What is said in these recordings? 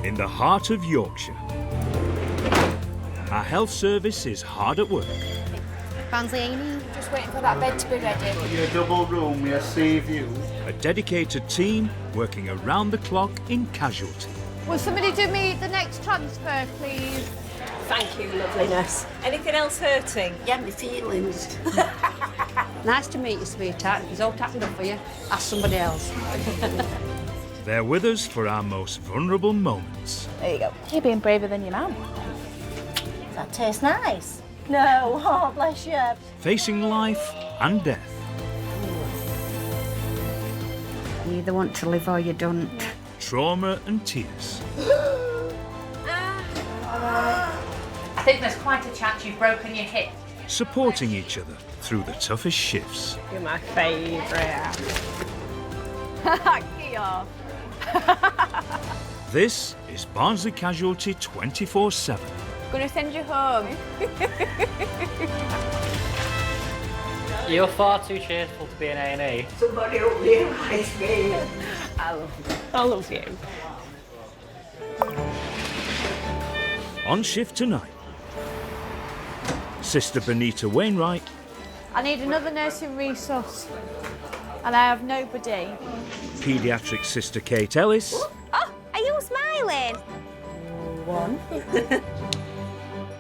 in the heart of Yorkshire. Our health service is hard at work. Barnsley A&E. Just waiting for that bed to be ready. Got your double room, your sea view. A dedicated team working around the clock in casualty. Will somebody do me the next transfer, please? Thank you, loveliness. Anything else hurting? Yeah, my feelings. Nice to meet you, sweetheart. It's all tapped up for you. Ask somebody else. They're with us for our most vulnerable moments. There you go. You're being braver than your mum. Does that taste nice? No, oh, bless you. Facing life and death. You either want to live or you don't. Trauma and tears. I think there's quite a chance you've broken your hip. Supporting each other through the toughest shifts. You're my favourite. Kia. This is Barnsley Casualty 24/7. Gonna send you home. You're far too cheerful to be an A&E. Somebody will realise me. I love you. I love you. On shift tonight, Sister Benita Wainwright, I need another nurse in resource. And I have nobody. paediatric Sister Kate Ellis, Oh, are you smiling?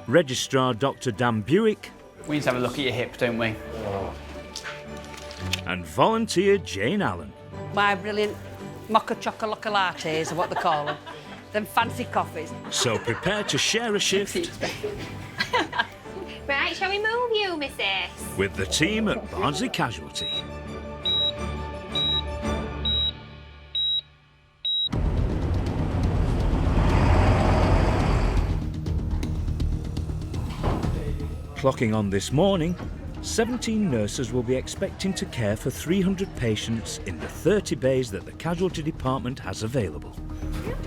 Registrar Dr Dan Buick, We need to have a look at your hip, don't we? and volunteer Jane Allen. My brilliant mocha chocolate lattes, or what they call them. Them fancy coffees. So prepare to share a shift Right, shall we move you, missus? with the team at Barnsley Casualty. Clocking on this morning, 17 nurses will be expecting to care for 300 patients in the 30 bays that the casualty department has available.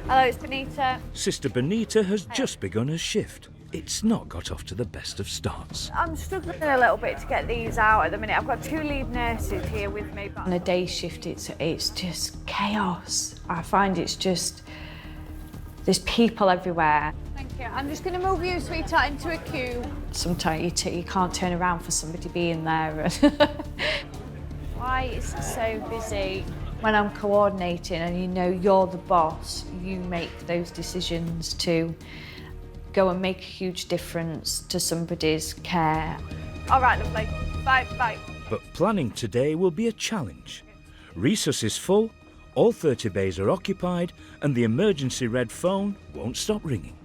Hello, it's Benita. Sister Benita has just begun her shift. It's not got off to the best of starts. I'm struggling a little bit to get these out at the minute. I've got 2 lead nurses here with me. But On a day shift, it's just chaos. I find it's just, there's people everywhere. Thank you. I'm just going to move you, sweetheart, into a queue. Sometimes you can't turn around for somebody being there. Why is it so busy? When I'm coordinating and you know you're the boss, you make those decisions to go and make a huge difference to somebody's care. All right, lovely. Bye, bye. But planning today will be a challenge. Resus is full, all 30 bays are occupied, and the emergency red phone won't stop ringing.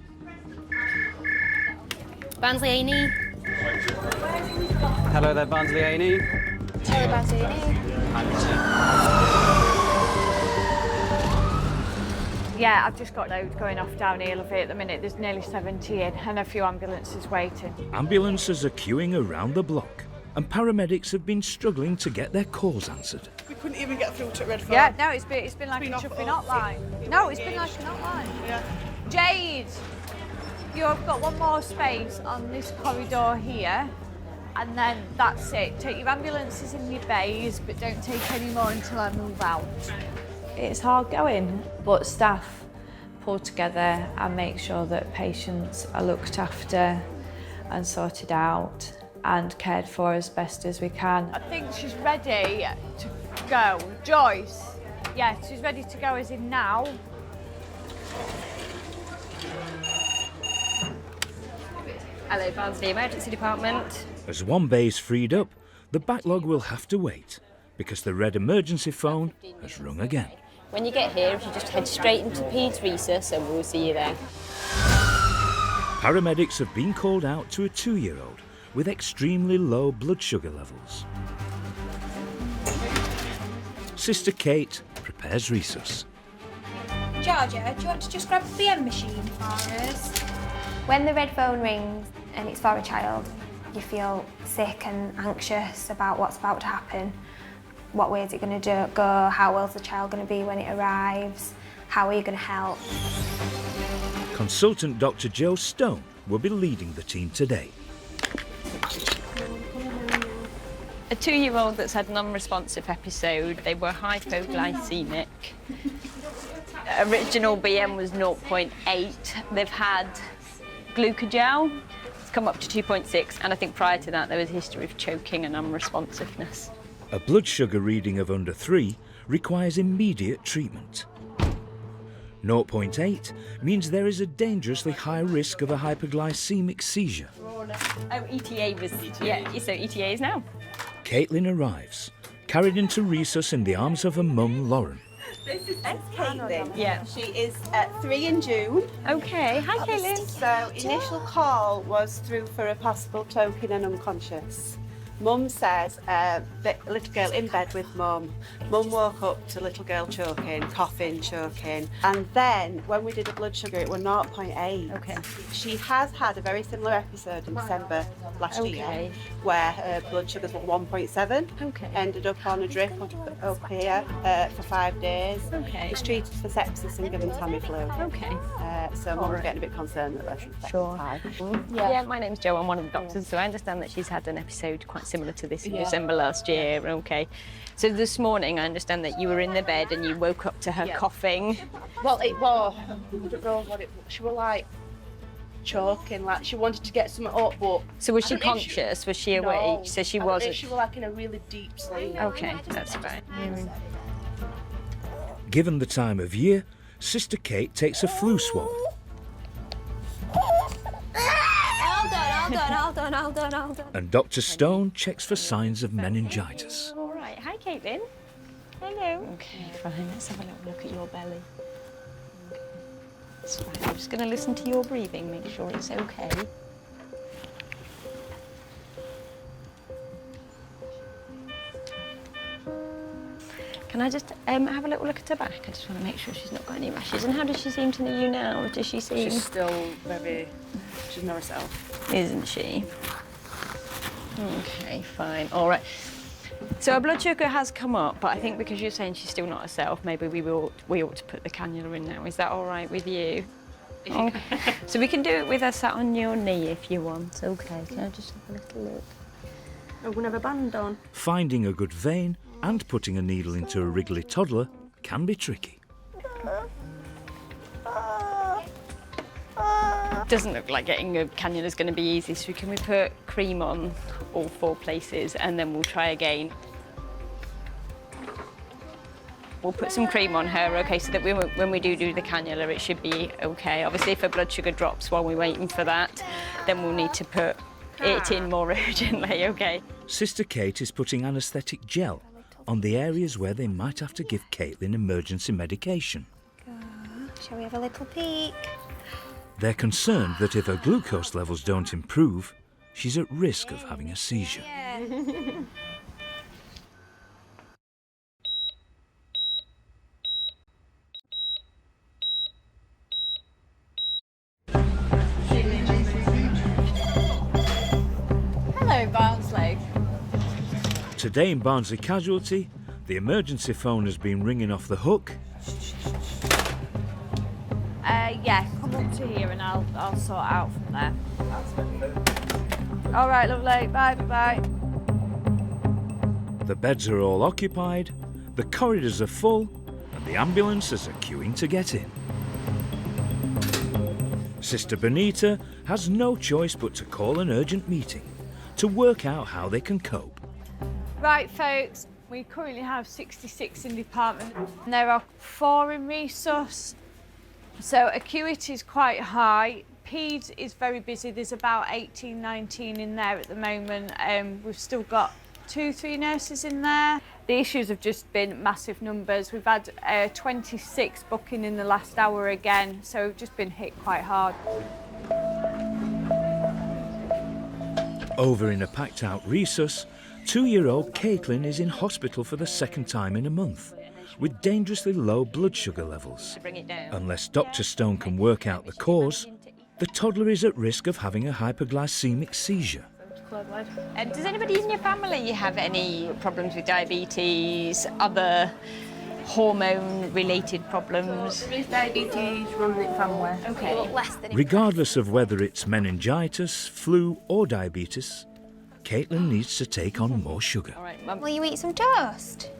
Barnsley A&E. Hello there, Barnsley A&E. Hello, Barnsley A&E. Yeah, I've just got loads going off down Earlvey at the minute. There's nearly 70 in and a few ambulances waiting. Ambulances are queuing around the block, and paramedics have been struggling to get their calls answered. We couldn't even get through to Red Phone. Yeah, no, it's been like been a off chuffing all hotline. No, it's been like an hotline. Yeah. Jade, you've got one more space on this corridor here, and then that's it. Take your ambulances in your bays, but don't take any more until I move out. It's hard going, but staff pull together and make sure that patients are looked after and sorted out and cared for as best as we can. I think she's ready to go. Joyce, yeah, she's ready to go as in now. Hello, Barnsley Emergency Department. As one bay's freed up, the backlog will have to wait, because the red emergency phone has rung again. When you get here, if you just head straight into Peds Resus, and we'll see you there. Paramedics have been called out to a 2-year-old with extremely low blood sugar levels. Sister Kate prepares Resus. Georgia, do you want to just grab the BM machine for us? When the red phone rings and it's for a child, you feel sick and anxious about what's about to happen. What way is it going to go? How well's the child going to be when it arrives? How are you going to help? Consultant Dr. Joe Stone will be leading the team today. A 2-year-old that's had a non-responsive episode. They were hypoglycemic. Original BM was 0.8. They've had glucogel, it's come up to 2.6, and I think prior to that there was a history of choking and unresponsiveness. A blood sugar reading of under 3 requires immediate treatment. 0.8 means there is a dangerously high risk of a hypoglycemic seizure. Oh, ETA was... Yeah, so ETA is now. Caitlin arrives, carried into resus in the arms of her mum, Lauren. This is Caitlin. Yeah. She is 3 in June. Okay, hi Caitlin. So initial call was through for a possible choking and unconscious. Mum says that little girl in bed with mum. Mum woke up to little girl choking, coughing, choking. And then when we did a blood sugar, it was 0.8. Okay. She has had a very similar episode in December last year where her blood sugars were 1.7. Okay. Ended up on a drip up here for 5 days. Okay. Was treated for sepsis and given Tamiflu. Okay. So mum was getting a bit concerned that that's high. Yeah, my name's Jo, I'm one of the doctors, so I understand that she's had an episode quite similar to this in December last year. Okay. So this morning I understand that you were in the bed and you woke up to her coughing. Well, it was, I don't know what it was. She was like choking, like she wanted to get something up, but... So was she conscious? Was she awake? No. So she I wasn't? think she was like in a really deep sleep. Okay, that's fine. Given the time of year, Sister Kate takes a flu swab. Hold on. And Dr. Stone checks for signs of meningitis. All right. Hi, Caitlin. Hello. Okay, fine. Let's have a little look at your belly. Okay. That's fine. I'm just going to listen to your breathing, make sure it's okay. Can I just have a little look at her back? I just want to make sure she's not got any rashes. And how does she seem to you now? Does she seem... She's still very... She's not herself. Isn't she? Okay, fine. All right. So her blood sugar has come up, but I think because you're saying she's still not herself, maybe we ought to put the cannula in now. Is that all right with you? Okay. So we can do it with her sat on your knee if you want. Okay, can I just have a little look? I'm going to have a band on. Finding a good vein and putting a needle into a wriggly toddler can be tricky. Doesn't look like getting a cannula is going to be easy, so can we put cream on all 4 places and then we'll try again? We'll put some cream on her, okay, so that when we do the cannula, it should be okay. Obviously, if her blood sugar drops while we're waiting for that, then we'll need to put it in more urgently, okay? Sister Kate is putting anaesthetic gel on the areas where they might have to give Caitlin emergency medication. Shall we have a little peek? They're concerned that if her glucose levels don't improve, she's at risk of having a seizure. Hello, Barnsley. Today in Barnsley Casualty, the emergency phone has been ringing off the hook. Yeah, come up to here and I'll sort out from there. All right, lovely. Bye. The beds are all occupied, the corridors are full, and the ambulances are queuing to get in. Sister Benita has no choice but to call an urgent meeting to work out how they can cope. Right, folks, we currently have 66 in department and there are 4 in resus. So acuity is quite high. Peds is very busy. There's about 18, 19 in there at the moment. We've still got 2-3 nurses in there. The issues have just been massive numbers. We've had 26 booking in the last hour again, so we've just been hit quite hard. Over in a packed-out resus, 2-year-old Caitlin is in hospital for the 2nd time in a month, with dangerously low blood sugar levels. Unless Dr. Stone can work out the cause, the toddler is at risk of having a hypoglycemic seizure. Does anybody in your family have any problems with diabetes, other hormone-related problems? There is diabetes running in family. Okay. Regardless of whether it's meningitis, flu or diabetes, Caitlin needs to take on more sugar. Will you eat some toast?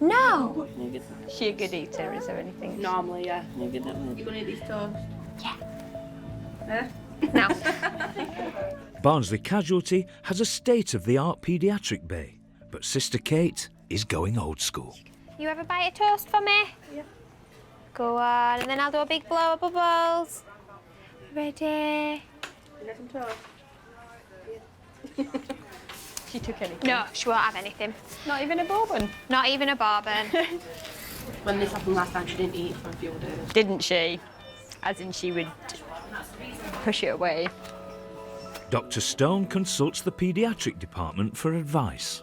No. Is she a good eater? Is there anything? Normally, yeah. You're good at You gonna eat these toast? No. Barnsley Casualty has a state-of-the-art paediatric bay, but Sister Kate is going old school. You have a bite of toast for me? Yeah. Go on, and then I'll do a big blow of bubbles. Ready? You get some toast? She took anything? No, she won't have anything. Not even a bourbon? Not even a bourbon. When this happened last time, she didn't eat for a few days. Didn't she? As in she would push it away. Dr. Stone consults the paediatric department for advice.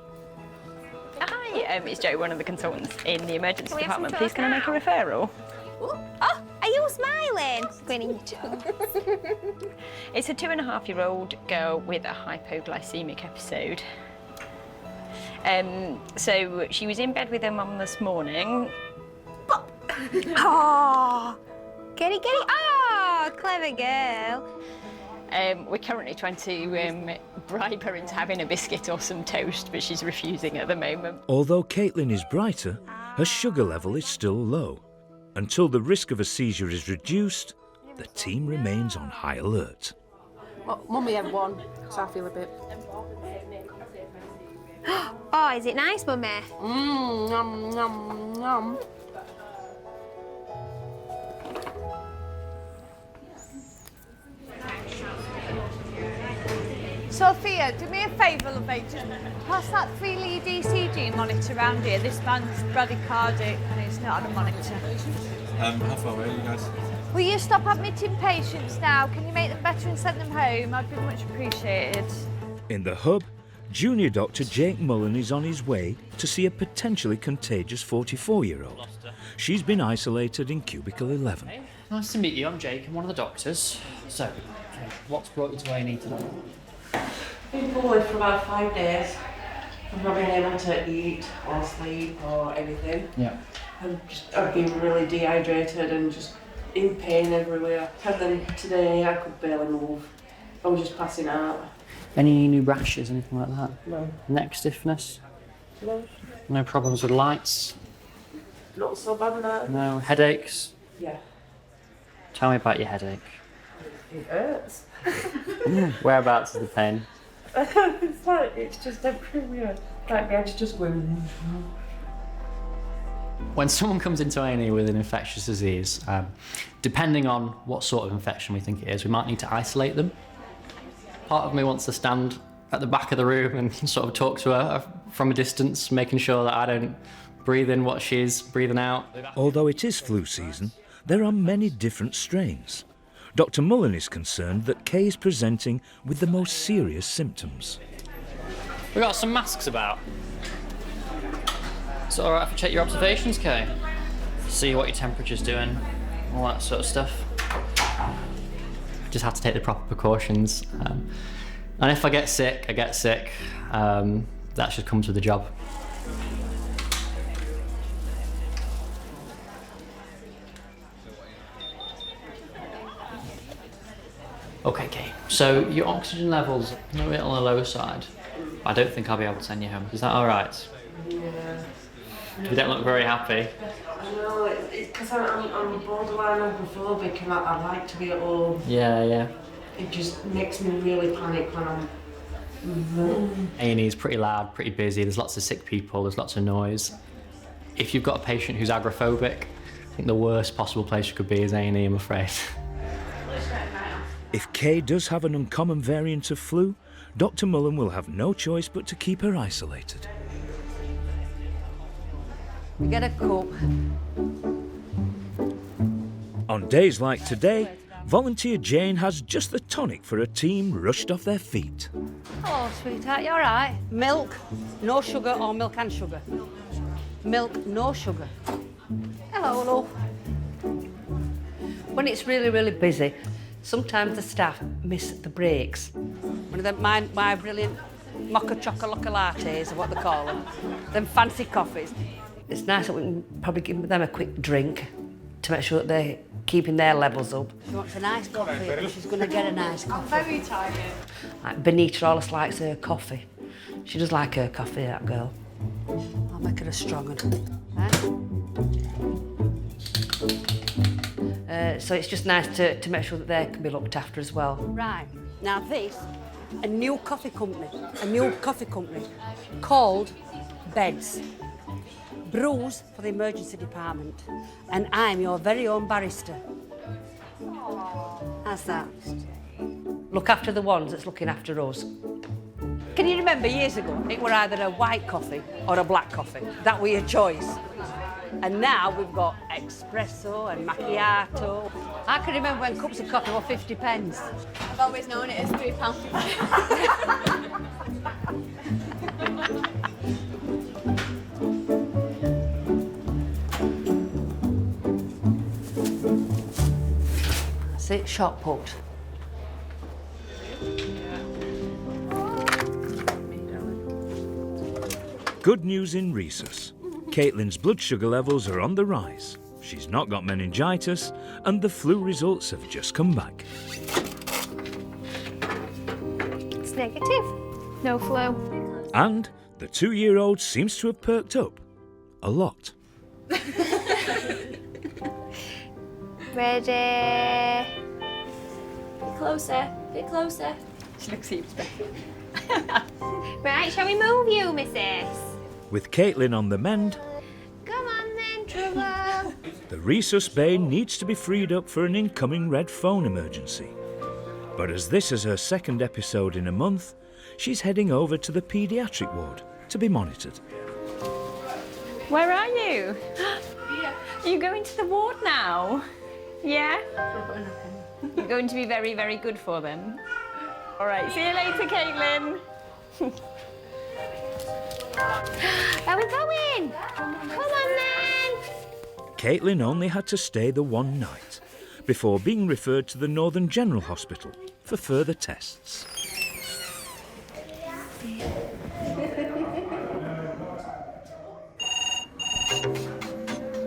Hi, it's Jo, one of the consultants in the emergency Can we have some department. Please, can I make a toast referral? Oh, are you smiling? Going in your toast. It's a 2.5-year-old girl with a hypoglycemic episode. So she was in bed with her mum this morning. Oh, get it. Oh, clever girl. We're currently trying to bribe her into having a biscuit or some toast, but she's refusing at the moment. Although Caitlin is brighter, her sugar level is still low. Until the risk of a seizure is reduced, the team remains on high alert. Well, Mummy had one, so I feel a bit. Oh, is it nice, Mummy? Yum, yum, yum. Sophia, do me a favour, lovey. Just pass that 3-lead ECG monitor around here. This man's bradycardic and he's not on a monitor. How far away are you guys? Will you stop admitting patients now? Can you make them better and send them home? I'd be much appreciated. In the hub, junior doctor Jake Mullen is on his way to see a potentially contagious 44-year-old. She's been isolated in cubicle 11. Nice to meet you. I'm Jake. I'm one of the doctors. So, what's brought you to A&E tonight? Been poorly for about 5 days. I've not been able to eat or sleep or anything. Yeah. I've been really dehydrated and just in pain everywhere. And then today I could barely move. I was just passing out. Any new rashes, anything like that? No. Neck stiffness? No. No problems with lights? Not so bad now. No. Headaches? Yeah. Tell me about your headache. It hurts. Whereabouts is the pain? it's just everywhere. Like my head's just going. When someone comes into A&E with an infectious disease, depending on what sort of infection we think it is, we might need to isolate them. Part of me wants to stand at the back of the room and sort of talk to her from a distance, making sure that I don't breathe in what she's breathing out. Although it is flu season, there are many different strains. Dr. Mullen is concerned that Kay is presenting with the most serious symptoms. We've got some masks about. Is it all right if I check your observations, Kay? See what your temperature's doing, all that sort of stuff. Just have to take the proper precautions. And if I get sick, I get sick. That just comes with the job. Okay, Kay. So your oxygen levels are a bit on the low side. I don't think I'll be able to send you home. Is that all right? Yeah. You don't look very happy. I know, it's because I'm borderline agoraphobic and I like to be at home. Yeah. It just makes me really panic when I'm... A&E is pretty loud, pretty busy. There's lots of sick people, there's lots of noise. If you've got a patient who's agoraphobic, I think the worst possible place you could be is A&E, I'm afraid. If Kay does have an uncommon variant of flu, Dr. Mullen will have no choice but to keep her isolated. We get a cup. On days like today, volunteer Jane has just the tonic for a team rushed off their feet. Hello, sweetheart, you all right? Milk, no sugar, or milk and sugar? Milk, no sugar. Hello, love. When it's really, really busy, sometimes the staff miss the breaks. One of them, my brilliant mocha chocolate lattes, or what they call them, them fancy coffees. It's nice that we can probably give them a quick drink to make sure that they're keeping their levels up. She wants a nice coffee, and she's going to get a nice coffee. I'm very tired. Like Benita always likes her coffee. She does like her coffee, that girl. I'll make it a strong one. So it's just nice to make sure that they can be looked after as well. Right, now this, a new coffee company called Beds. Brews for the emergency department. And I'm your very own barrister. How's that? Look after the ones that's looking after us. Can you remember years ago, it were either a white coffee or a black coffee? That were your choice. And now we've got espresso and macchiato. I can remember when cups of coffee were 50 pence. I've always known it as £3. That's it, shot put. Good news in Rhesus. Caitlin's blood sugar levels are on the rise. She's not got meningitis, and the flu results have just come back. It's negative. No flu. And the 2-year-old seems to have perked up. A lot. Ready? Bit closer, bit closer. She looks heaps better. Right, shall we move you, missus? With Caitlin on the mend, Come on then, Trouble. the Rhesus Bay needs to be freed up for an incoming red phone emergency. But as this is her second episode in a month, she's heading over to the paediatric ward to be monitored. Where are you? Are you going to the ward now? Yeah? You're going to be very, very good for them. All right, see you later, Caitlin. Where are we going? Come on then. Caitlin only had to stay the one night before being referred to the Northern General Hospital for further tests.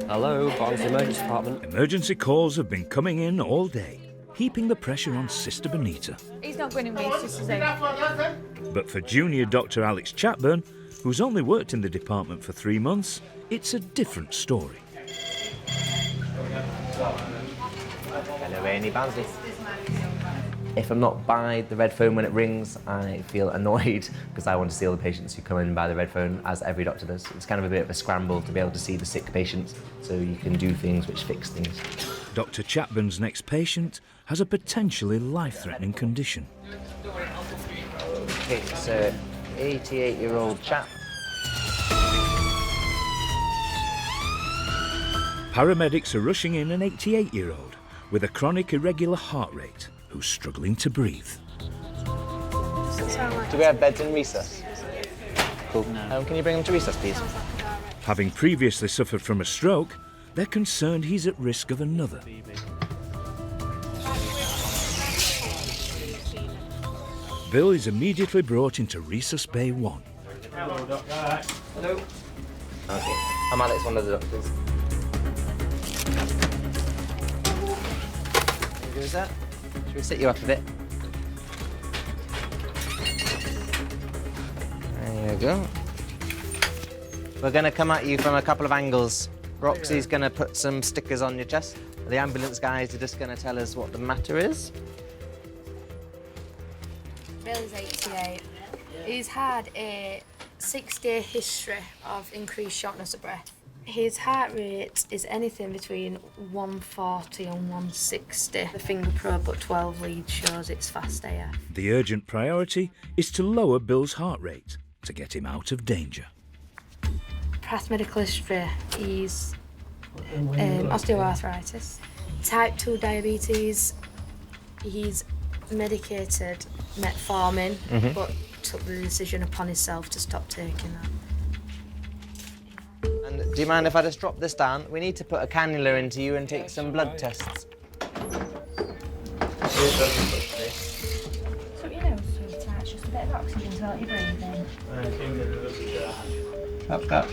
Hello, Barnsley Emergency Department. Emergency calls have been coming in all day, heaping the pressure on Sister Benita. He's not going to miss this, is he? But for junior Dr. Alex Chapburn, who's only worked in the department for 3 months, it's a different story. Hello, Amy Barnsley. If I'm not by the red phone when it rings, I feel annoyed because I want to see all the patients who come in by the red phone, as every doctor does. It's kind of a bit of a scramble to be able to see the sick patients so you can do things which fix things. Dr. Chapburn's next patient has a potentially life-threatening condition. Okay, it's an 88-year-old chap. Paramedics are rushing in an 88-year-old with a chronic irregular heart rate who's struggling to breathe. Do we have beds in Rhesus? Cool. Can you bring him to Rhesus, please? Having previously suffered from a stroke, they're concerned he's at risk of another. Bill is immediately brought into Rhesus Bay 1. Hello, Doctor. Hello. Okay, I'm Alex, one of the doctors. Who is that? Should we sit you up a bit? There you go. We're going to come at you from a couple of angles. Roxy's going to put some stickers on your chest. The ambulance guys are just going to tell us what the matter is. Bill's 88. He's had a 6-day history of increased shortness of breath. His heart rate is anything between 140 and 160. The finger probe at 12 leads shows it's fast AF. The urgent priority is to lower Bill's heart rate to get him out of danger. Past medical history, he's osteoarthritis, type 2 diabetes. He's medicated metformin, but took the decision upon himself to stop taking that. And do you mind if I just drop this down? We need to put a cannula into you and take some blood tests. So you know, sweetheart, just a bit of oxygen to help you breathing. Up.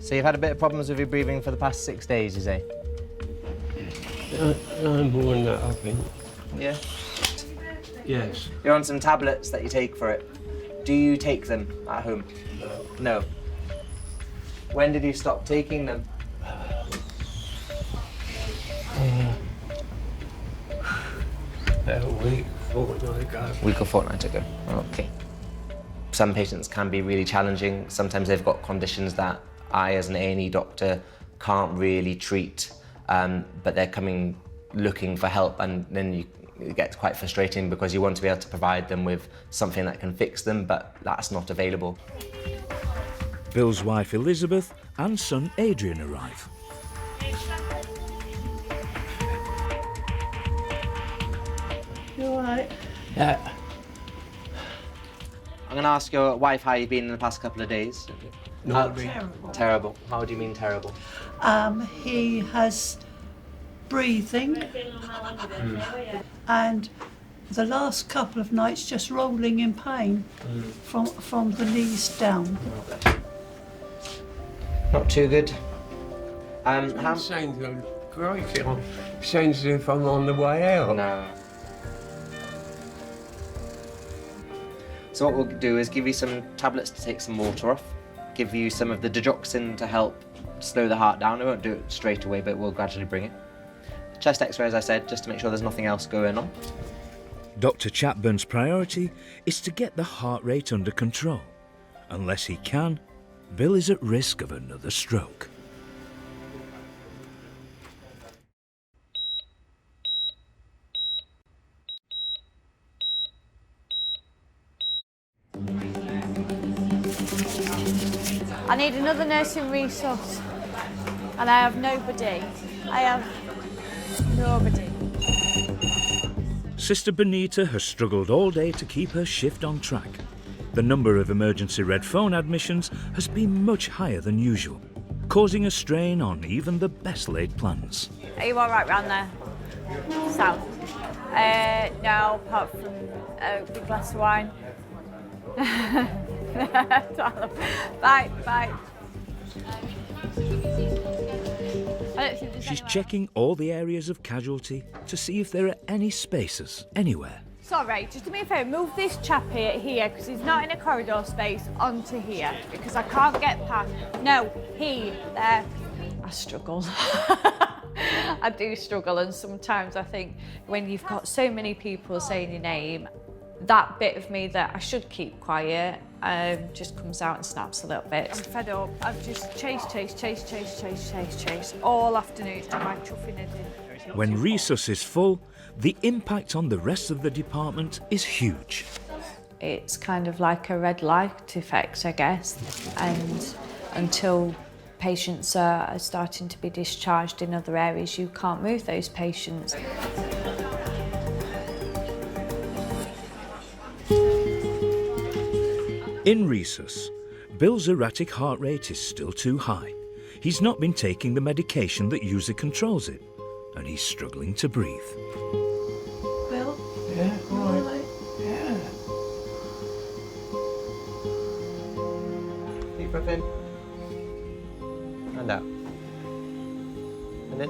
So you've had a bit of problems with your breathing for the past 6 days, you say? I'm more than that, I think. Yeah. Yes. You're on some tablets that you take for it. Do you take them at home? No. When did you stop taking them? About a week, fortnight ago. Week or fortnight ago. Okay. Some patients can be really challenging. Sometimes they've got conditions that I, as an A&E doctor, can't really treat, but they're coming looking for help, and then it gets quite frustrating because you want to be able to provide them with something that can fix them, but that's not available. Bill's wife Elizabeth and son Adrian arrive. You all right? Yeah. I'm going to ask your wife how you've been in the past couple of days. Terrible. Terrible. How do you mean terrible? He has breathing and the last couple of nights just rolling in pain from the knees down. Not too good. Sounds crikey, sounds as if I'm on the way out. No. So what we'll do is give you some tablets to take some water off, give you some of the digoxin to help slow the heart down. We won't do it straight away, but we'll gradually bring it. Chest x-ray, as I said, just to make sure there's nothing else going on. Dr. Chatburn's priority is to get the heart rate under control. Unless he can, Bill is at risk of another stroke. I need another nursing resource, and I have nobody. I have nobody. Sister Benita has struggled all day to keep her shift on track. The number of emergency red phone admissions has been much higher than usual, causing a strain on even the best laid plans. Are you all right round there? Sound. No, apart from a big glass of wine. Bye, bye. She's checking all the areas of casualty to see if there are any spaces anywhere. Sorry, just do me a favour, move this chap here, because he's not in a corridor space, onto here, because I can't get past. No, there. I struggle. I do struggle, and sometimes I think when you've got so many people saying your name, that bit of me that I should keep quiet just comes out and snaps a little bit. I'm fed up. I've just chase all afternoon to my chuffing head in. When resus is full, the impact on the rest of the department is huge. It's kind of like a red light effect, I guess, and until patients are starting to be discharged in other areas, you can't move those patients. In resus, Bill's erratic heart rate is still too high. He's not been taking the medication that usually controls it, and he's struggling to breathe. Bill? Yeah, all right. Yeah. Deep breath in. And out. And in.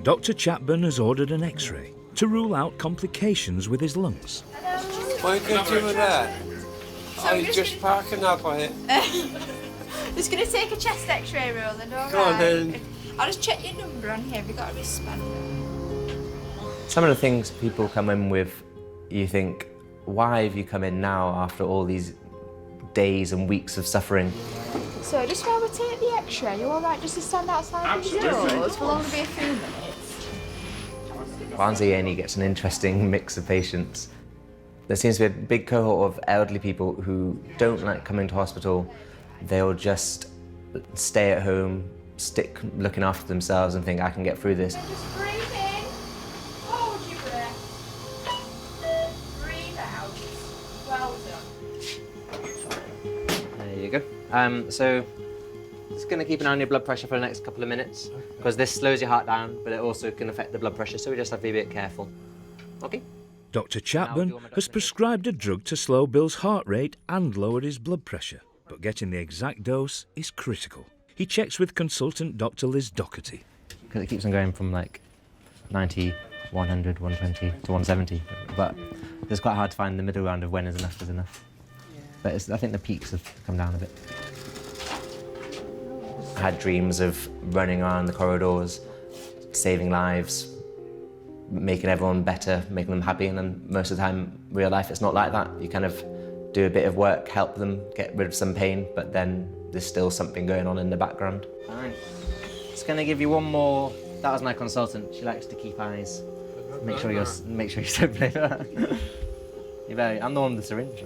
Dr. Chatburn has ordered an X-ray to rule out complications with his lungs. Why could you do that? I was just parking up on it. Just going to take a chest x-ray, Roland, all Go on then. right? I'll just check your number on here. Have you got a wristband? Some of the things people come in with, you think, why have you come in now after all these days and weeks of suffering? So just while we take the x-ray, you all right just to stand outside these doors? We'll only be a few minutes. Barnsley A&E gets an interesting mix of patients. There seems to be a big cohort of elderly people who don't like coming to hospital. They'll just stay at home, stick looking after themselves and think, I can get through this. Just breathe in, hold your breath, breathe out. Well done. There you go. So just going to keep an eye on your blood pressure for the next couple of minutes, because this slows your heart down, but it also can affect the blood pressure, so we just have to be a bit careful. Okay? Dr. Chatburn has prescribed a drug to slow Bill's heart rate and lower his blood pressure, but getting the exact dose is critical. He checks with consultant Dr. Liz Doherty. Because it keeps on going from like 90, 100, 120 to 170, but It's quite hard to find the middle ground of when is enough. But I think the peaks have come down a bit. I had dreams of running around the corridors, saving lives, making everyone better, making them happy, and then most of the time, real life, it's not like that. You kind of do a bit of work, help them get rid of some pain, but then there's still something going on in the background. Fine. Just gonna give you one more. That was my consultant. She likes to keep eyes. Make sure you don't play that. I'm the one with the syringe.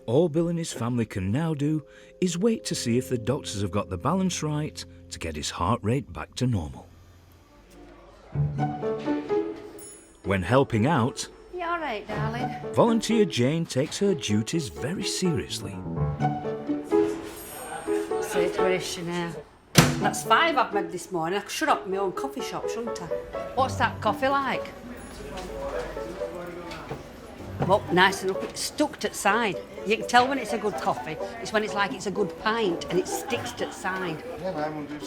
All Bill and his family can now do is wait to see if the doctors have got the balance right to get his heart rate back to normal. When helping out, You all right, darling? volunteer Jane takes her duties very seriously. Say to her, is she now? That's 5 I've made this morning. I could shut up my own coffee shop, shouldn't I? What's that coffee like? Well, nice and up, it's stuck to the side. You can tell when it's a good coffee. It's when it's like it's a good pint and it sticks to the side.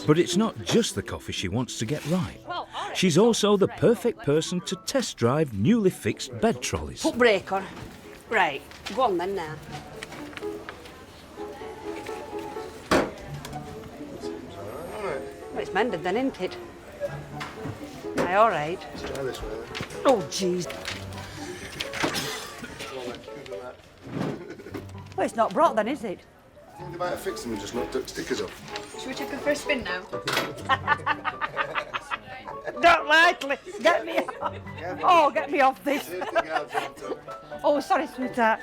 But it's not just the coffee she wants to get right. She's also the perfect person to test drive newly fixed bed trolleys. Put brake on. Right, go on then now. Well, it's mended then, isn't it? Aye, all right. Let's try this way. Oh, jeez. Well, it's not brought then, is it? I think they might have fixed them and just knocked up stickers off. Should we take a first spin now? Don't lightly. Get me off. Oh, get me off this. Oh, sorry, sweetheart.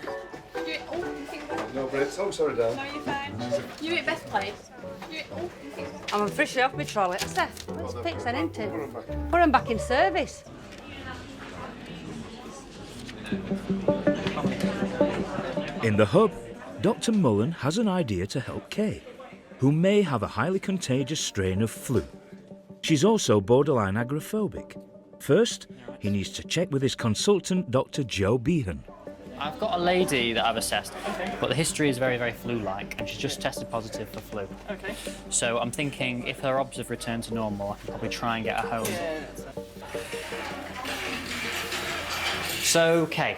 No, but it's... Oh, sorry, Dan. No, you're fine. You're at best place. I'm officially off my trolley. Seth, let's fix that, isn't it? Put them back in service. In the hub, Dr. Mullen has an idea to help Kay, who may have a highly contagious strain of flu. She's also borderline agoraphobic. First, he needs to check with his consultant, Dr. Joe Behan. I've got a lady that I've assessed, but the history is very, very flu-like, and she's just tested positive for flu. Okay. So I'm thinking if her obs have returned to normal, I can probably try and get her home. So, Kay,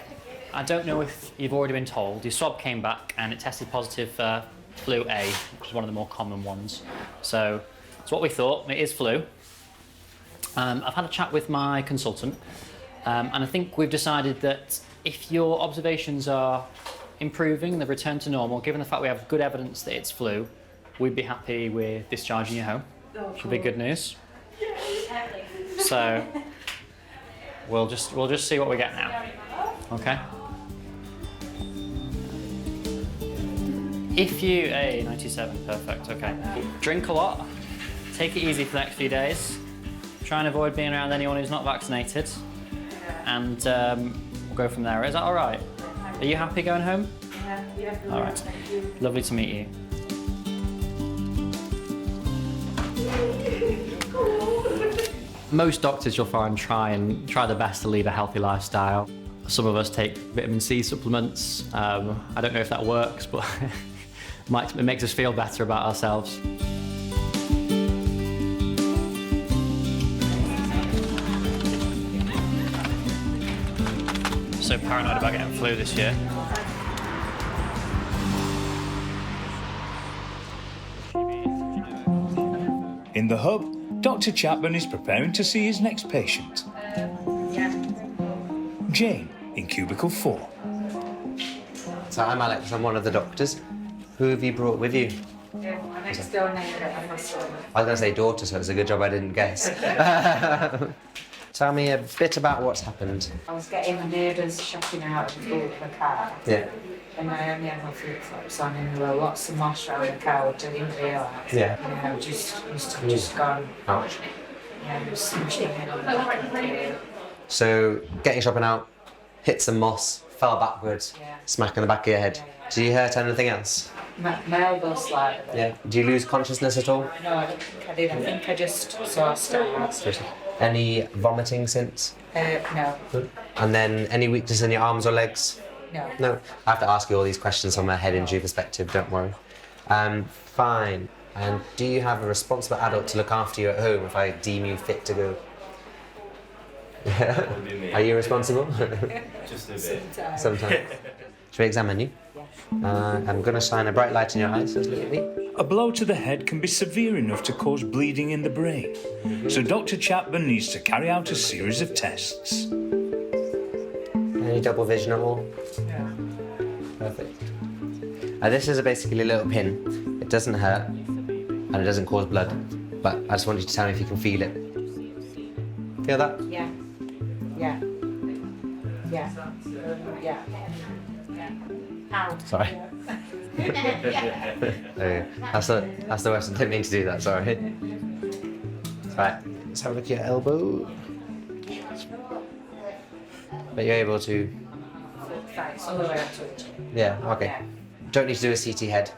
I don't know if you've already been told, your swab came back and it tested positive for flu A, which is one of the more common ones. So it's what we thought, it is flu. I've had a chat with my consultant, and I think we've decided that if your observations are improving, they've returned to normal, given the fact we have good evidence that it's flu, we'd be happy with discharging you home. Should be good news. So we'll just see what we get now. Okay. If you 97, perfect. Okay. Drink a lot. Take it easy for the next few days. Try and avoid being around anyone who's not vaccinated, and we'll go from there. Is that all right? Are you happy going home? Yeah. All right. Lovely to meet you. Most doctors you'll find try their best to lead a healthy lifestyle. Some of us take vitamin C supplements. I don't know if that works, but it makes us feel better about ourselves. So paranoid about getting flu this year. In the hub, Dr. Chapman is preparing to see his next patient. Jane, in cubicle 4. So I'm Alex, I'm one of the doctors. Who have you brought with you? My next door neighbour and my son. I was going to say daughter, so it's a good job I didn't guess. Tell me a bit about what's happened. I was getting my neighbours shopping out of the food in the car. Yeah. And I only had my flip-flops on and there were lots of moss around the car, which I didn't realise. Yeah. And I just gone. Ouch. Yeah, I was smashed my head on the back of the So, getting shopping out, hit some moss, fell backwards, smack on the back of your head. Do you hurt anything else? My elbow slightly. Yeah. Do you lose consciousness at all? No, I don't think I did. I think I just saw stars. Any vomiting since? No. And then any weakness in your arms or legs? No. No. I have to ask you all these questions from a head injury perspective, don't worry. Fine. And do you have a responsible adult to look after you at home if I deem you fit to go? Are you responsible? Just a bit. Sometimes. Should we examine you? I'm going to shine a bright light in your eyes, so look at me. A blow to the head can be severe enough to cause bleeding in the brain, so Dr. Chapman needs to carry out a series of tests. Any double vision at all? Yeah. Perfect. This is basically a little pin. It doesn't hurt, and it doesn't cause blood, but I just want you to tell me if you can feel it. Feel that? Yeah. Yeah. Yeah. Yeah. Ow. Sorry. That's the worst. I didn't mean to do that, sorry. Right, let's have a look at your elbow. But you're able to... Thanks, all the way up to it. Yeah, okay. Don't need to do a CT head.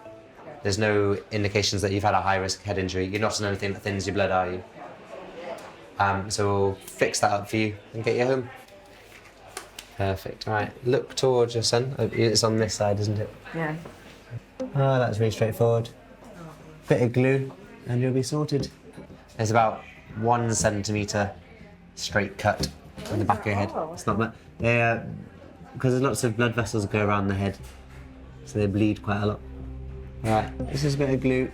There's no indications that you've had a high-risk head injury. You're not on anything that thins your blood, are you? So we'll fix that up for you and get you home. Perfect. All right, look towards your son. It's on this side, isn't it? Yeah. Oh, that's really straightforward. Bit of glue and you'll be sorted. There's about 1 centimetre straight cut in the back of your head. It's not that. Because there's lots of blood vessels that go around the head, so they bleed quite a lot. All right, this is a bit of glue.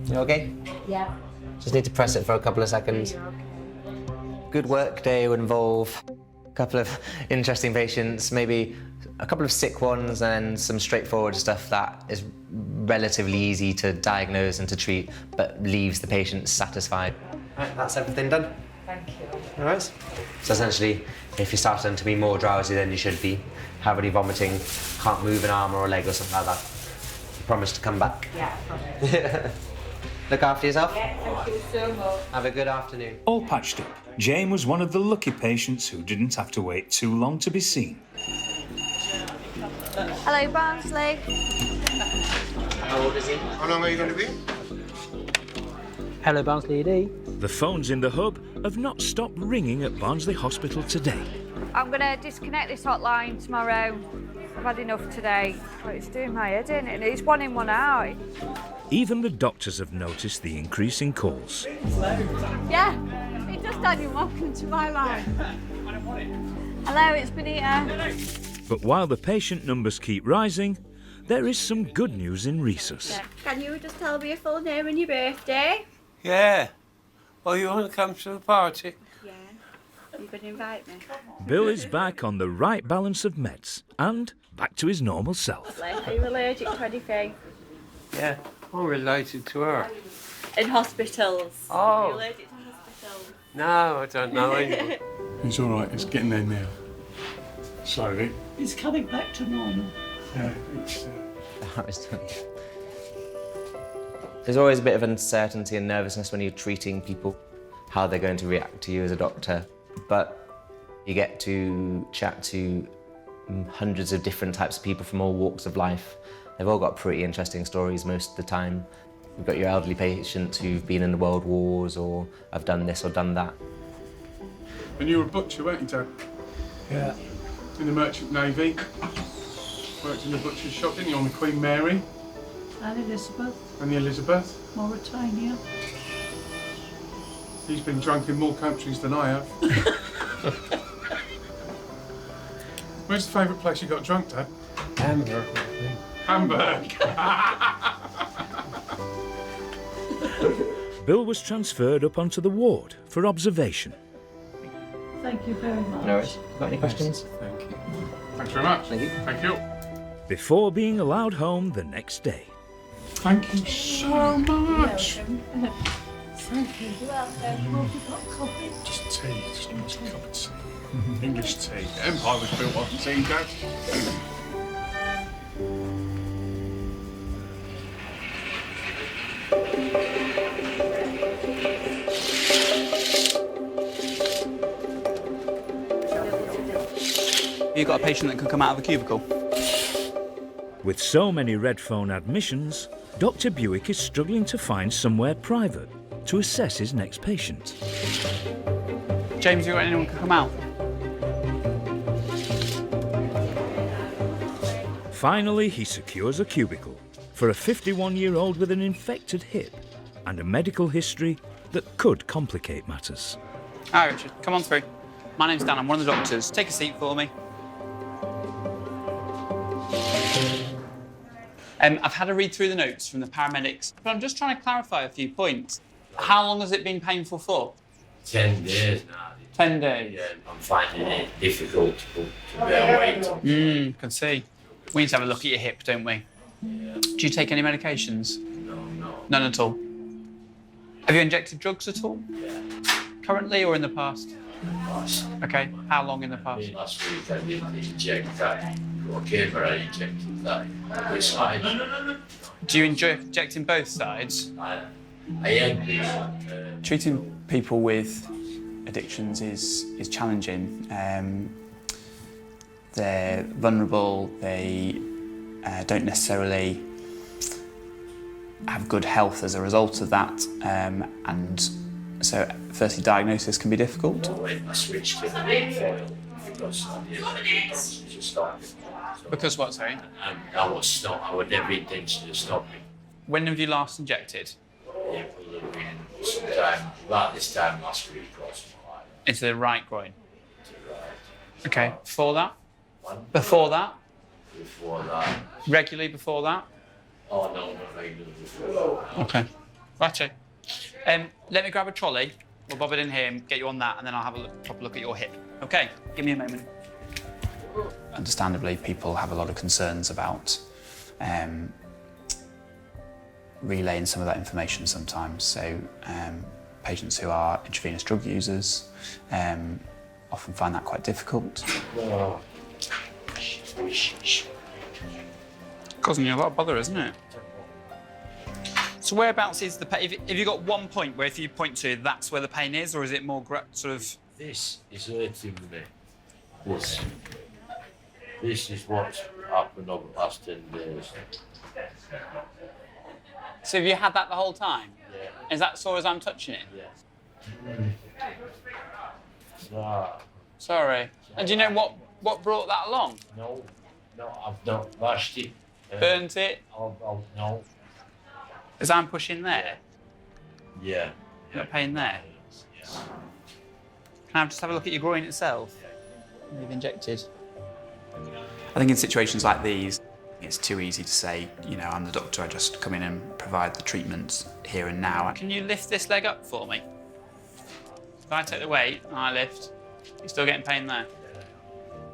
You okay? Yeah. Just need to press it for a couple of seconds. Good work day would involve a couple of interesting patients, maybe a couple of sick ones and some straightforward stuff that is relatively easy to diagnose and to treat, but leaves the patient satisfied. Right, that's everything done. Thank you. All right. So essentially, if you're starting to be more drowsy than you should be, have any vomiting, can't move an arm or a leg or something like that, you promise to come back. Yeah. Look after yourself. Yeah, thank you so much. Have a good afternoon. All patched up, Jane was one of the lucky patients who didn't have to wait too long to be seen. Hello, Barnsley. How old is he? How long are you going to be? Hello, Barnsley ED. The phones in the hub have not stopped ringing at Barnsley Hospital today. I'm going to disconnect this hotline tomorrow. I've had enough today. But it's doing my head in, and it's 1 in, 1 out. Even the doctors have noticed the increase in calls. Yeah, it does, Daniel. Welcome to my life. Hello, it's Benita. But while the patient numbers keep rising, there is some good news in Rhesus. Yeah. Can you just tell me your full name and your birthday? Yeah. Oh, you want to come to the party? Yeah. You can invite me. Bill is back on the right balance of meds and back to his normal self. Are you allergic to anything? Yeah. I'm related to her. In hospitals. Oh. Are you allergic to hospitals? No, I don't know anyone. It's all right. It's getting there now. Slowly. It's coming back to normal. Yeah, it's... There's always a bit of uncertainty and nervousness when you're treating people, how they're going to react to you as a doctor. But you get to chat to hundreds of different types of people from all walks of life. They've all got pretty interesting stories most of the time. You've got your elderly patients who've been in the world wars or have done this or done that. And you were a butcher, weren't you, Dad? Yeah. In the Merchant Navy. Worked in the butcher's shop, didn't you, on the Queen Mary And Elizabeth, and the Elizabeth. Mauritania. He's been drunk in more countries than I have. Where's the favourite place you got drunk, Dad? Hamburg. Hamburg. Bill was transferred up onto the ward for observation. Thank you very much. No worries. Got any questions? Thank you. Thanks very much. Thank you. Thank you. Before being allowed home the next day. Thank you so much. Thank you. You're welcome. Hope you got coffee. Just tea, just nice cup of tea. English tea. The Empire was built on tea, Dad. You got a patient that can come out of a cubicle? With so many red phone admissions, Dr. Buick is struggling to find somewhere private to assess his next patient. James, you got anyone who can come out? Finally, he secures a cubicle for a 51-year-old with an infected hip and a medical history that could complicate matters. Hi, Richard. Come on through. My name's Dan. I'm one of the doctors. Take a seat for me. I've had a read through the notes from the paramedics, but I'm just trying to clarify a few points. How long has it been painful for? 10 days now. 10 days? Yeah, I'm finding it difficult to bear weight. Can see. We need to have a look at your hip, don't we? Yeah. Do you take any medications? No. None at all? Have you injected drugs at all? Yeah. Currently or in the past? Last. Okay. How long in the past? Last week I did inject that. Okay, but I injected that. Which side? Do you enjoy injecting both sides? I agree. Treating people with addictions is challenging. They're vulnerable, they don't necessarily have good health as a result of that, and so firstly diagnosis can be difficult. I switched to foil because to stop it. Because what, sorry? I was never intention to stop it. When have you last injected? It will have been sometime about this time last week or something like that. Into the right groin? To the right. Okay. Before that? What? Before that? Before that. Regularly before that? Oh, no, not regularly before that. Okay. Righto. Let me grab a trolley. We'll bob it in here and get you on that, and then I'll have a proper look at your hip. Okay, give me a moment. Understandably, people have a lot of concerns about relaying some of that information sometimes. So patients who are intravenous drug users often find that quite difficult. No. Causing you a lot of bother, isn't it? So whereabouts is the pain? Have you got one point where if you point to, that's where the pain is, or is it more sort of... This is hurting me. This is what's happened over the last 10 days. So have you had that the whole time? Yeah. Is that sore as I'm touching it? Yeah. No. Sorry. And do you know what brought that along? No, I've not washed it. Burnt it? No. As I'm pushing there? Yeah. You got pain there? Can I just have a look at your groin itself? You've injected. I think in situations like these, it's too easy to say, you know, I'm the doctor, I just come in and provide the treatment here and now. Can you lift this leg up for me? If I take the weight and I lift, you're still getting pain there?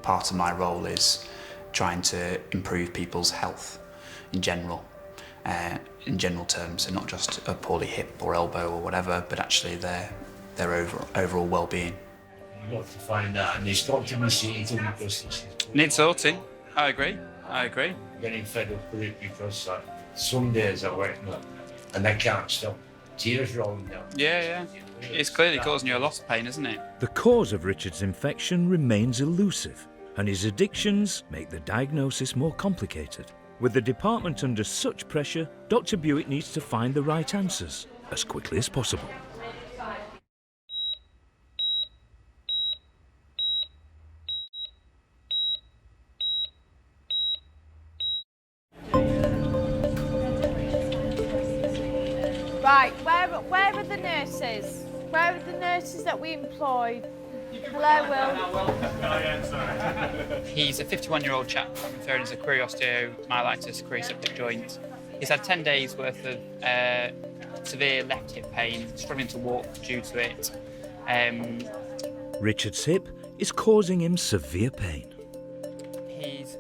Part of my role is trying to improve people's health in general terms, so not just a poorly hip or elbow or whatever, but actually their overall well-being. You've got to find out, and it's got to be seen to because Needs sorting. I agree. I'm getting fed up with it because some days I wake up and I can't stop. Tears rolling down. Yeah. It's clearly causing you a lot of pain, isn't it? The cause of Richard's infection remains elusive, and his addictions make the diagnosis more complicated. With the department under such pressure, Dr. Buick needs to find the right answers as quickly as possible. Right, where are the nurses? Where are the nurses that we employed? Hello, Will. He's a 51-year-old chap referred as a query osteomyelitis, query septic joint. He's had 10 days worth of severe left hip pain, struggling to walk due to it. Richard's hip is causing him severe pain.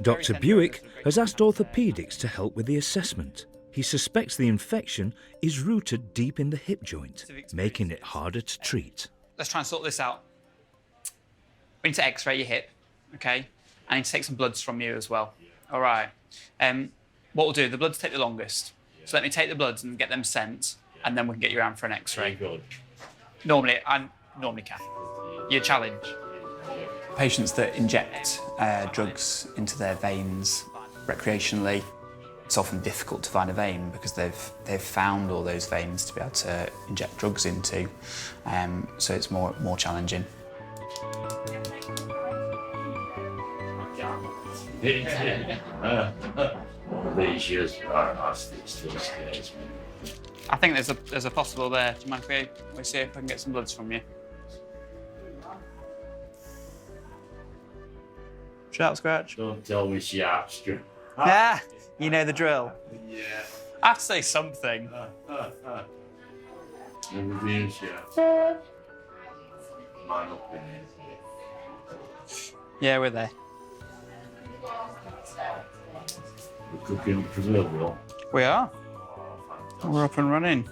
Dr. Buick has asked orthopaedics to help with the assessment. He suspects the infection is rooted deep in the hip joint, making it harder to treat. Let's try and sort this out. We need to x-ray your hip, okay? I need to take some bloods from you as well. All right. What we'll do, the bloods take the longest. So let me take the bloods and get them sent, and then we can get you around for an x-ray. Normally, I normally can. Your challenge. Patients that inject drugs into their veins recreationally, it's often difficult to find a vein because they've found all those veins to be able to inject drugs into, so it's more challenging. These years are still scares me. I think there's a possible there. Do you mind if we see if I can get some bloods from you? Sharp scratch. Don't tell me sharp scratch. Yeah, you know the drill. Yeah. I have to say something. Never been sharp. Mine up in here. Yeah, we're there. We're cooking up proverbial. We are. We're up and running.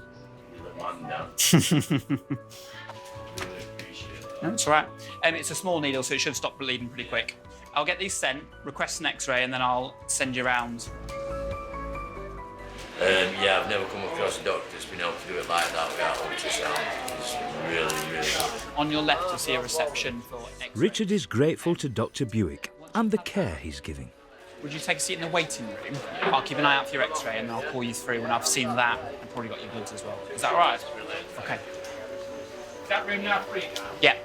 Man down. That's all right. It's a small needle, so it should stop bleeding pretty quick. I'll get these sent, request an X-ray, and then I'll send you around. Yeah, I've never come across a doctor that's been able to do it like that without ultrasound. It's really, really good. On your left, you'll see a reception for X-ray. Richard is grateful to Dr. Buick and the care he's giving. Would you take a seat in the waiting room? I'll keep an eye out for your X-ray, and I'll call you through when I've seen that. I've probably got your bloods as well. Is that all right? Okay. Is that room now free? Yeah.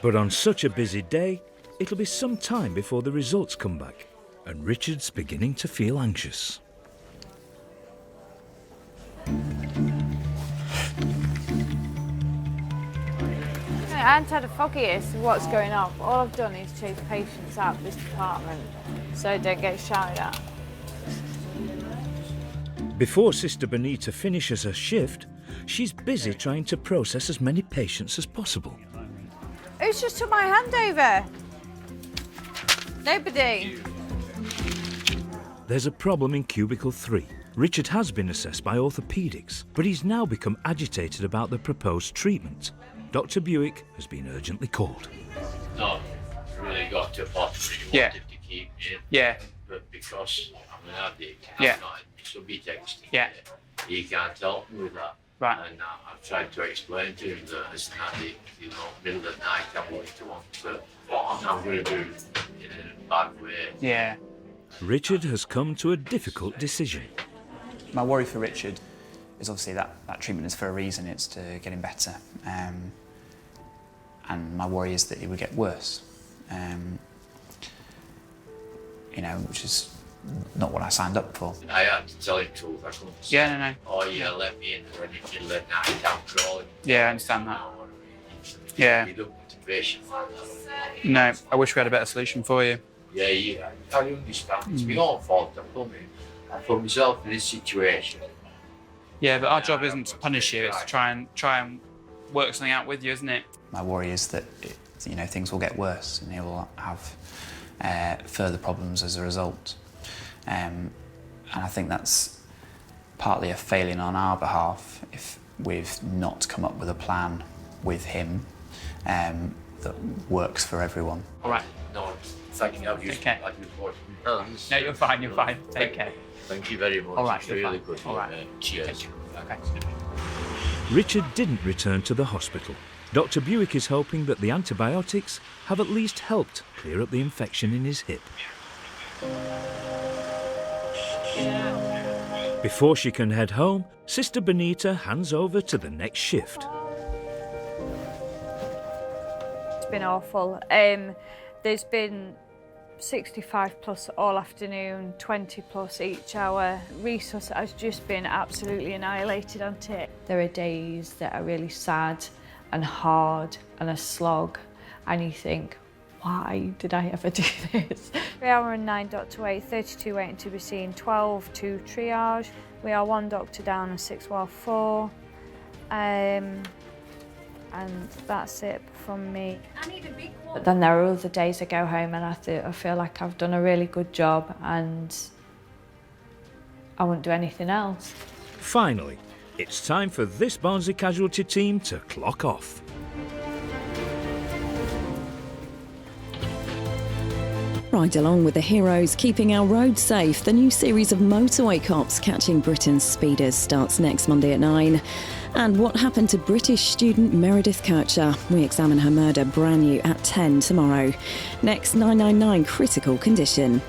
But on such a busy day, it'll be some time before the results come back, and Richard's beginning to feel anxious. I hadn't had the foggiest of what's going on. All I've done is chase patients out of this department so they don't get shouted at. Before Sister Benita finishes her shift, she's busy trying to process as many patients as possible. Who's just took my hand over? Nobody. There's a problem in cubicle 3. Richard has been assessed by orthopaedics, but he's now become agitated about the proposed treatment. Dr. Buick has been urgently called. No, really got to a point where you wanted to keep in. Yeah. But because I'm an addict, Yeah. I'm not a subtext. Yeah. He can't help me with that. Right. And I've tried to explain to him that as an addict, you know, middle of the night, I'm going to want to, I'm going to do it in a bad way. Yeah. Richard has come to a difficult decision. My worry for Richard is obviously that treatment is for a reason. It's to get him better. And my worry is that it would get worse. You know, which is not what I signed up for. I had to tell him the truth. I couldn't say, Yeah, no. oh yeah, let me in for any middle of the night, I'm crawling. Yeah, I understand that. Yeah. You don't want to patient like that. No, I wish we had a better solution for you. Yeah, I understand. It's my own fault. I put myself in this situation. Yeah, but our job isn't to punish you. It's to try and work something out with you, isn't it? My worry is that you know things will get worse and he'll have further problems as a result. And I think that's partly a failing on our behalf if we've not come up with a plan with him that works for everyone. All right. No, thank you. Okay. No, you're fine. You're fine. Take care. Thank you very much. All right, it's you're really fine. good. All right. Cheers. Okay. Richard didn't return to the hospital. Dr. Buick is hoping that the antibiotics have at least helped clear up the infection in his hip. Before she can head home, Sister Benita hands over to the next shift. It's been awful. There's been 65 plus all afternoon, 20 plus each hour. Resus has just been absolutely annihilated on it. There are days that are really sad and hard and a slog, and you think, why did I ever do this? 3 hour and 9 Dr. wait, 32 waiting to be seen, 12 to triage. We are 1 doctor down and 6 while 4. And that's it from me. But then there are other days I go home and I feel like I've done a really good job and I wouldn't do anything else. Finally, it's time for this Barnsley casualty team to clock off. Ride along with the heroes keeping our roads safe. The new series of Motorway Cops Catching Britain's Speeders starts next Monday at 9. And what happened to British student Meredith Kircher? We examine her murder brand new at 10 tomorrow. Next, 999 Critical Condition.